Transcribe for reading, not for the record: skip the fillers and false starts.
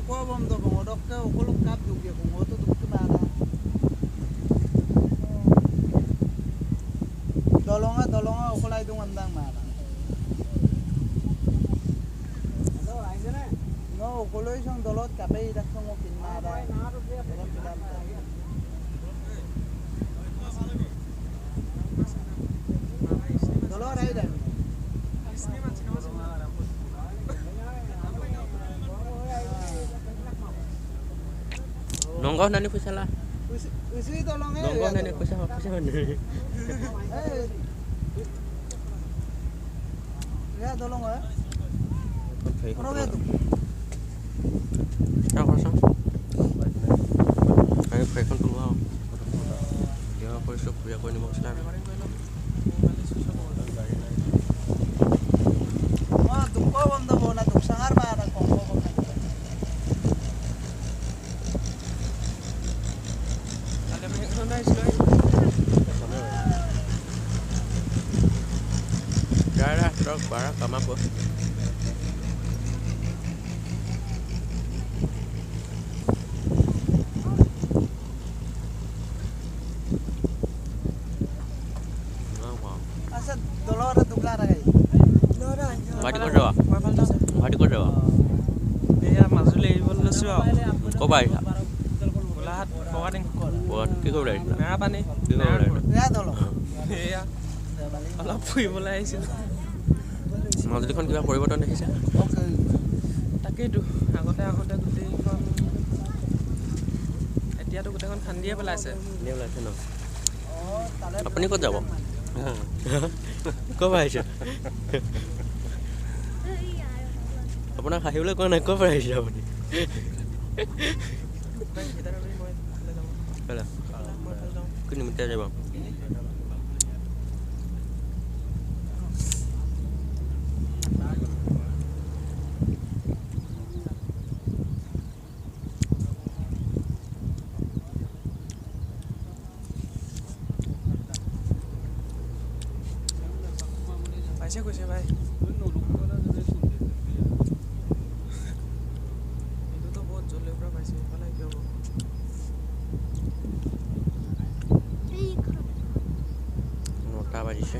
Qua bom do bom dok ka ko lok kap du ke ko to duk na na. Dolonga ko lai dung andang ma na. No, ko loi song dolot ka pe dak song pin ma da. Dolor ai da. Nonggoh nani pesa lah. Usi tolong ya. Nonggoh nani pesa mana? Ya tolong ya. Okey. Orang itu. Sao kosong? Ayo kan keluar. Ya apa esok ya kau ni maksud apa? Wah, duko bom do bona duk sangar ba na ko ko. Ada banyak zona Islam. Dah, truk barak kamar apa? Asa dolor dukara gai. Guwahati ক'ত যাবা? গুৱাহাটী ক'ত যাবা? এয়া মাজুলী এৰিব লৈছোঁ আৰু ক'ৰ পৰা আহিছা? গোলাঘাট ফৰৱাৰ্ডিং কি কৰিব লাগিছিলা? মেৰাপানী কি কৰিব লাগিছিলা? Ya tolong. এয়া অলপ ফুৰিবলৈ আহিছিলোঁ মাজুলীখন কিবা পৰিৱৰ্তন দেখিছা? Oke. তাকেইতো আগতে গোটেইখন এতিয়াতো গোটেইখন খান্দিয়ে পেলাইছে ধুনীয়া ওলাইছে ন? Oh, tale. আপুনি ক'ত যাব? ক'ৰ পৰা আহিছে? আপোনাক আহিবলৈ কোৱা নাই, ক'ৰ পৰা আহিছে আপুনি? কি নিমিত্তে যাব? পাইছে কৈছে ভাই এইটোতো বহুত জলদিৰ পৰা পাইছে এইফালে কি হ'ব 9টা বাজিছে।